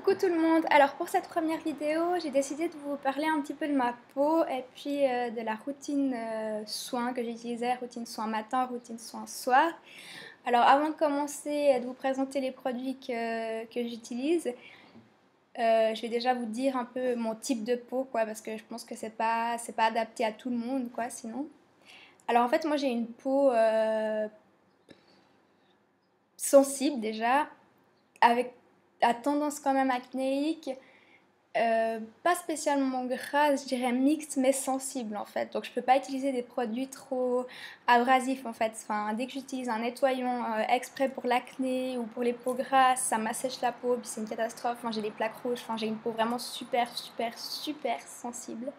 Coucou tout le monde. Alors pour cette première vidéo, j'ai décidé de vous parler un petit peu de ma peau et puis de la routine soin que j'utilisais, routine soin matin, routine soin soir. Alors avant de commencer et de vous présenter les produits que j'utilise, je vais déjà vous dire un peu mon type de peau, quoi, parce que je pense que c'est pas adapté à tout le monde, quoi, sinon. Alors en fait, moi j'ai une peau sensible déjà, avec à tendance quand même acnéique. Pas spécialement grasse, je dirais mixte, mais sensible en fait. Donc je peux pas utiliser des produits trop abrasifs en fait. Enfin, dès que j'utilise un nettoyant exprès pour l'acné ou pour les peaux grasses, ça m'assèche la peau, puis c'est une catastrophe. Enfin, j'ai des plaques rouges, enfin, j'ai une peau vraiment super sensible.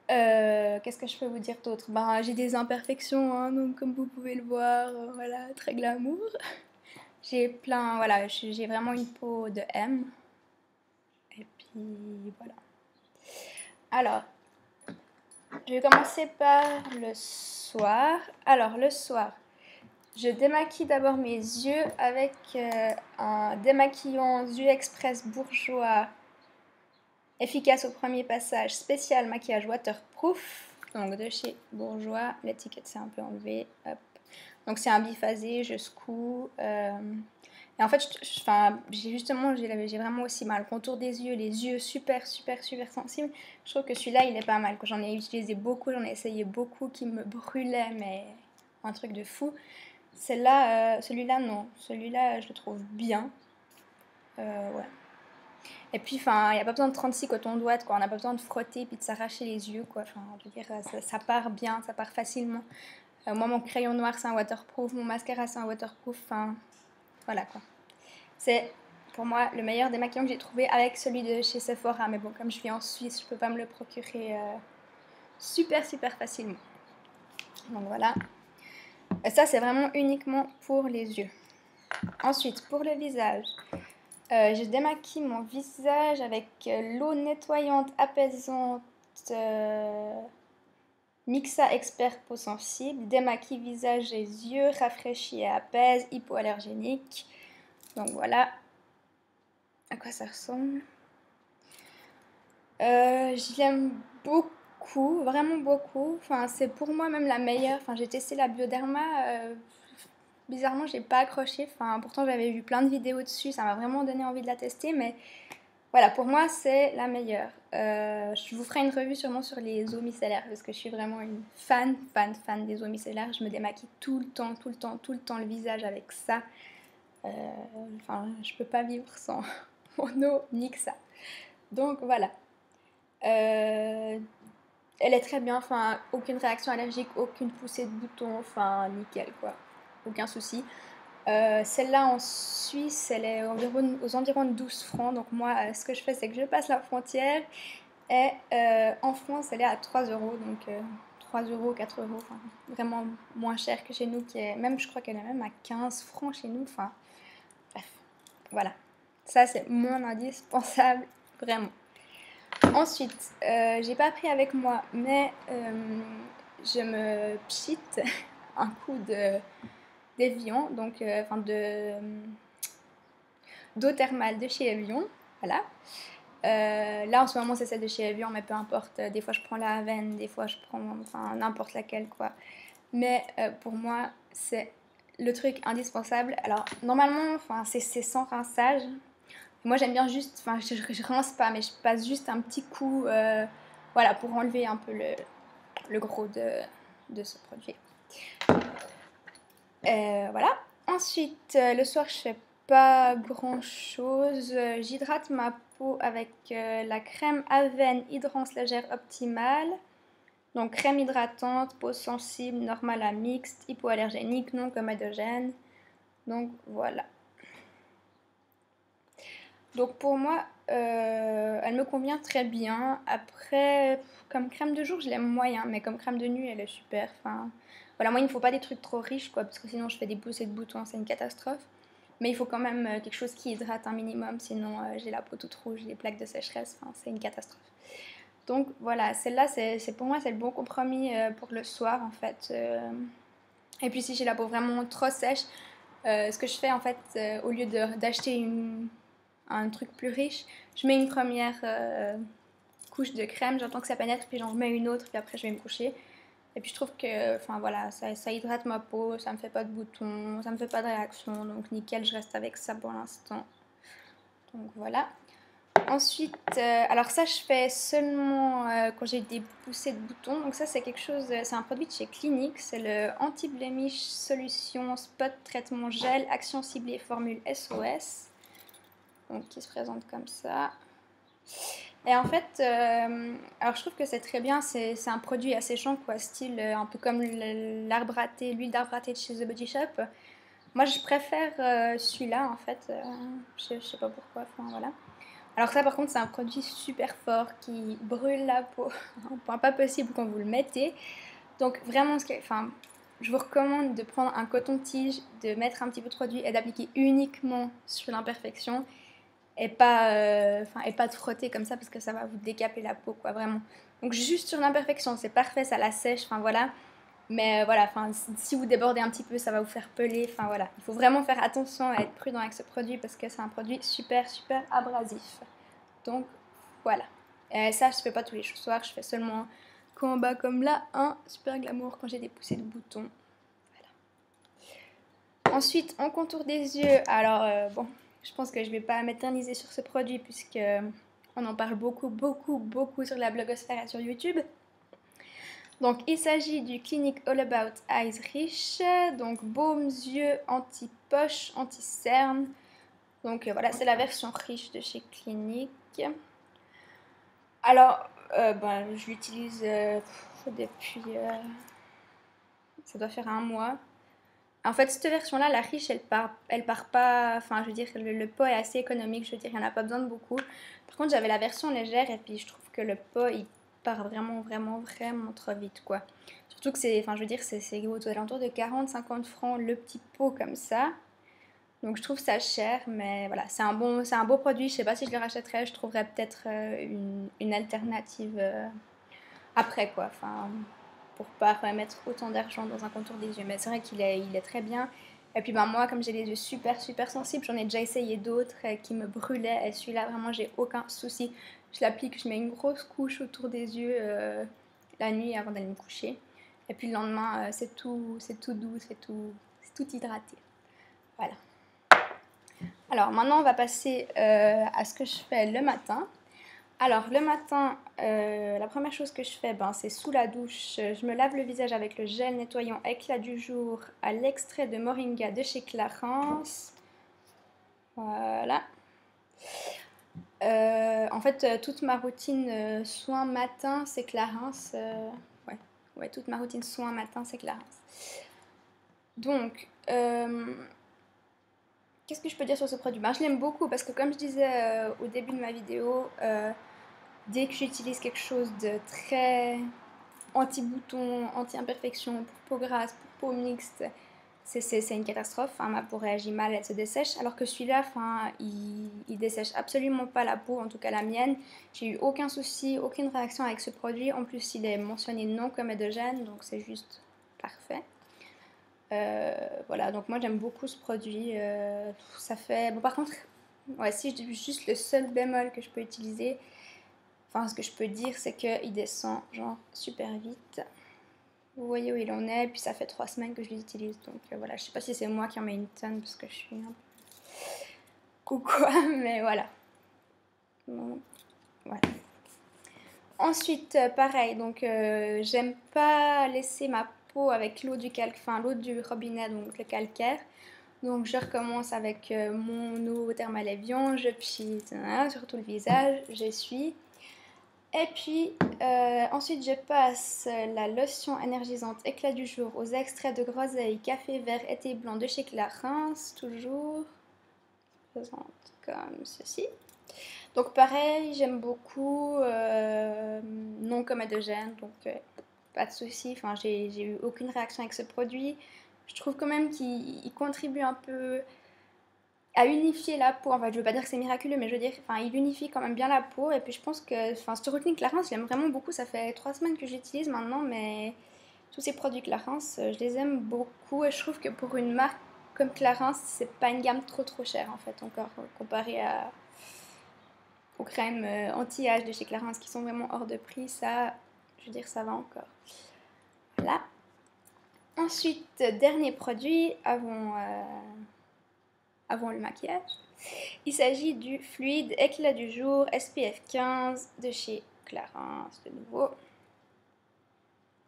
Qu'est-ce que je peux vous dire d'autre? Ben, j'ai des imperfections, hein, donc comme vous pouvez le voir, voilà, très glamour. J'ai plein, voilà, j'ai vraiment une peau de M. Et puis voilà. Alors, je vais commencer par le soir. Alors, le soir, je démaquille d'abord mes yeux avec un démaquillant yeux express bourgeois efficace au premier passage, spécial maquillage waterproof. Donc, de chez Bourjois, l'étiquette s'est un peu enlevée. Hop. Donc, c'est un biphasé, je secoue. Et en fait, j'ai vraiment aussi mal. Le contour des yeux, les yeux super sensibles. Je trouve que celui-là, il est pas mal. J'en ai utilisé beaucoup, j'en ai essayé beaucoup qui me brûlaient, mais un truc de fou. Celui-là, non. Celui-là, je le trouve bien. Ouais. Et puis, enfin, il n'y a pas besoin de 36 coton ouates, quoi. On n'a pas besoin de frotter puis de s'arracher les yeux, quoi. Enfin, je veux dire, ça part bien, ça part facilement. Moi, mon crayon noir, c'est un waterproof. Mon mascara, c'est un waterproof. Enfin, voilà, quoi. C'est pour moi le meilleur démaquillant que j'ai trouvé avec celui de chez Sephora. Mais bon, comme je vis en Suisse, je peux pas me le procurer super facilement. Donc voilà. Et ça, c'est vraiment uniquement pour les yeux. Ensuite, pour le visage, je démaquille mon visage avec l'eau nettoyante apaisante Mixa Expert Peau Sensible. Démaquille visage et yeux, rafraîchit et apaise, hypoallergénique. Donc voilà à quoi ça ressemble. Je l'aime beaucoup, vraiment beaucoup. Enfin, c'est pour moi même la meilleure. Enfin, j'ai testé la Bioderma. Bizarrement, j'ai pas accroché. Enfin, pourtant, j'avais vu plein de vidéos dessus. Ça m'a vraiment donné envie de la tester. Mais voilà, pour moi, c'est la meilleure. Je vous ferai une revue sûrement sur les eaux micellaires parce que je suis vraiment une fan des eaux micellaires. Je me démaquille tout le temps le visage avec ça. Enfin, je peux pas vivre sans mon eau Mixa. Donc voilà. Elle est très bien, enfin, aucune réaction allergique, aucune poussée de bouton, enfin, nickel quoi, aucun souci. Celle-là en Suisse, elle est aux environs de 12 francs, donc moi, ce que je fais, c'est que je passe la frontière et en France, elle est à 3 euros, donc 3 euros, 4 euros, enfin, vraiment moins cher que chez nous, même, je crois qu'elle est même à 15 francs chez nous, enfin, bref, voilà. Ça, c'est mon indispensable, vraiment. Ensuite, j'ai pas pris avec moi, mais je me pchite un coup d'Evian, donc enfin d'eau thermale de chez Evian, voilà. Là en ce moment c'est celle de chez Evian, mais peu importe. Des fois je prends la Aven, des fois je prends enfin n'importe laquelle quoi. Mais pour moi c'est le truc indispensable. Alors normalement, enfin c'est sans rinçage. Moi j'aime bien juste, enfin je rince pas, mais je passe juste un petit coup, voilà, pour enlever un peu le gros de ce produit. Voilà. Ensuite, le soir je fais pas grand chose. J'hydrate ma peau avec la crème Aven Hydrance Légère Optimale. Donc crème hydratante, peau sensible, normale à mixte, hypoallergénique, non comédogène. Donc voilà. Donc pour moi, elle me convient très bien. Après, comme crème de jour, je l'aime moyen, mais comme crème de nuit, elle est super. Enfin, voilà, moi, il ne faut pas des trucs trop riches, quoi, parce que sinon, je fais des poussées de boutons, c'est une catastrophe. Mais il faut quand même quelque chose qui hydrate un minimum, sinon j'ai la peau toute rouge, des plaques de sécheresse, enfin, c'est une catastrophe. Donc voilà, celle-là, pour moi, c'est le bon compromis pour le soir, en fait. Et puis si j'ai la peau vraiment trop sèche, ce que je fais, en fait, au lieu d'acheter un truc plus riche, je mets une première couche de crème, j'attends que ça pénètre, puis j'en remets une autre, puis après je vais me coucher. Et puis je trouve que, enfin voilà, ça hydrate ma peau, ça me fait pas de boutons, ça me fait pas de réaction, donc nickel, je reste avec ça pour l'instant. Donc voilà. Ensuite, alors ça je fais seulement quand j'ai des poussées de boutons, donc ça c'est quelque chose, c'est un produit de chez Clinique, c'est le Anti-Blemish Solution Spot Traitement Gel Action Ciblée Formule SOS, donc qui se présente comme ça. Et en fait, alors je trouve que c'est très bien, c'est un produit asséchant quoi, style un peu comme l'arbre à thé, l'huile d'arbre à thé de chez The Body Shop. Moi je préfère celui-là en fait, je sais pas pourquoi, enfin voilà. Alors ça par contre c'est un produit super fort qui brûle la peau, un point pas possible quand vous le mettez. Donc vraiment, enfin, je vous recommande de prendre un coton-tige, de mettre un petit peu de produit et d'appliquer uniquement sur l'imperfection. Et pas de frotter comme ça parce que ça va vous décaper la peau quoi vraiment. Donc juste sur l'imperfection c'est parfait, ça la sèche, enfin voilà. Mais voilà, enfin si vous débordez un petit peu ça va vous faire peler, enfin voilà. Il faut vraiment faire attention à être prudent avec ce produit parce que c'est un produit super abrasif. Donc voilà. Et ça je fais pas tous les soirs, je fais seulement quand en bas comme là, un super glamour quand j'ai des poussées de boutons. Voilà. Ensuite en contour des yeux, alors bon. Je pense que je ne vais pas m'éterniser sur ce produit puisque on en parle beaucoup sur la blogosphère et sur YouTube. Donc il s'agit du Clinique All About Eyes Riche, donc baume yeux anti-poche, anti-cerne. Donc voilà, c'est la version riche de chez Clinique. Alors, je l'utilise depuis, ça doit faire un mois. En fait, cette version-là, la riche, elle part pas. Enfin, je veux dire, le pot est assez économique. Je veux dire, il n'y en a pas besoin de beaucoup. Par contre, j'avais la version légère et puis je trouve que le pot, il part vraiment trop vite, quoi. Surtout que c'est, enfin, je veux dire, c'est aux alentours de 40-50 francs le petit pot comme ça. Donc, je trouve ça cher, mais voilà, c'est un beau produit. Je sais pas si je le rachèterais. Je trouverais peut-être une alternative après, quoi. Enfin, pour pas mettre autant d'argent dans un contour des yeux. Mais c'est vrai qu'il est très bien. Et puis moi, comme j'ai les yeux super sensibles, j'en ai déjà essayé d'autres qui me brûlaient. Et celui-là, vraiment, j'ai aucun souci. Je l'applique, je mets une grosse couche autour des yeux la nuit avant d'aller me coucher. Et puis le lendemain, c'est tout doux, c'est tout hydraté. Voilà. Alors maintenant, on va passer à ce que je fais le matin. Alors le matin, la première chose que je fais, c'est sous la douche, je me lave le visage avec le gel nettoyant éclat du jour à l'extrait de moringa de chez Clarins. Voilà. En fait, toute ma routine soin matin, c'est Clarins. Ouais, toute ma routine soin matin, c'est Clarins. Donc, qu'est-ce que je peux dire sur ce produit? Je l'aime beaucoup parce que comme je disais au début de ma vidéo, dès que j'utilise quelque chose de très anti-bouton, anti-imperfection, pour peau grasse, pour peau mixte, c'est une catastrophe. Enfin, ma peau réagit mal, elle se dessèche. Alors que celui-là, il dessèche absolument pas la peau, en tout cas la mienne. J'ai eu aucun souci, aucune réaction avec ce produit. En plus, il est mentionné non comédogène, donc c'est juste parfait. Voilà, donc moi j'aime beaucoup ce produit. Ça fait. Bon, par contre, ouais, si je dis juste le seul bémol que je peux utiliser. Enfin, ce que je peux dire, c'est qu'il descend genre super vite. Vous voyez où il en est, puis ça fait 3 semaines que je l'utilise. Donc voilà, je sais pas si c'est moi qui en mets une tonne parce que je suis un peu ou quoi, mais voilà. Bon, voilà. Ensuite, pareil, donc j'aime pas laisser ma peau avec l'eau l'eau du robinet, donc le calcaire. Donc je recommence avec mon eau thermale Evian, je pchite sur tout le visage, j'essuie. Et puis ensuite je passe la lotion énergisante éclat du jour aux extraits de groseille, café vert et thé blanc de chez Clarins, toujours présente comme ceci. Donc pareil, j'aime beaucoup, non comédogène, donc pas de souci. Enfin, j'ai eu aucune réaction avec ce produit. Je trouve quand même qu'il contribue un peu à unifier la peau. En fait, je veux pas dire que c'est miraculeux, mais je veux dire, enfin, il unifie quand même bien la peau. Et puis je pense que, enfin, cette routine Clarins, je l'aime vraiment beaucoup. Ça fait 3 semaines que j'utilise maintenant, mais tous ces produits Clarins, je les aime beaucoup. Et je trouve que pour une marque comme Clarins, c'est pas une gamme trop chère en fait, encore comparé à aux crèmes anti-âge de chez Clarins qui sont vraiment hors de prix, ça, je veux dire, ça va encore. Voilà. Ensuite, dernier produit avant le maquillage. Il s'agit du fluide éclat du jour SPF 15 de chez Clarins de nouveau.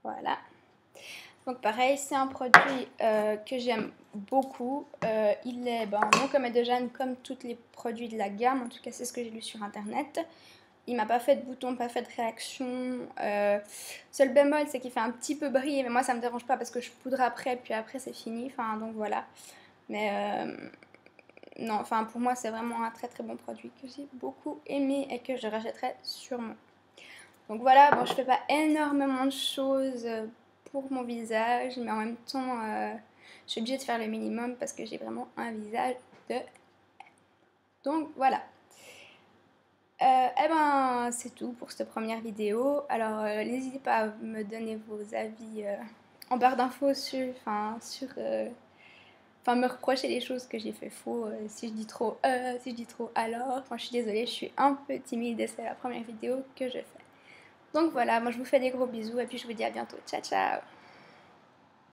Voilà. Donc pareil, c'est un produit que j'aime beaucoup. Il est non comédogène comme tous les produits de la gamme. En tout cas, c'est ce que j'ai lu sur internet. Il m'a pas fait de boutons, pas fait de réaction. Seul bémol, c'est qu'il fait un petit peu briller. Mais moi, ça me dérange pas parce que je poudre après, puis après, c'est fini. Enfin, donc voilà. Mais non, enfin, pour moi, c'est vraiment un très très bon produit que j'ai beaucoup aimé et que je rachèterai sûrement. Donc voilà, bon, je fais pas énormément de choses pour mon visage, mais en même temps, je suis obligée de faire le minimum parce que j'ai vraiment un visage de... Donc voilà. Eh ben, c'est tout pour cette première vidéo. Alors, n'hésitez pas à me donner vos avis en barre d'infos enfin, me reprocher les choses que j'ai fait faux, si je dis trop si je dis trop alors. Enfin, je suis désolée, je suis un peu timide et c'est la première vidéo que je fais. Donc voilà, moi je vous fais des gros bisous et puis je vous dis à bientôt. Ciao ciao!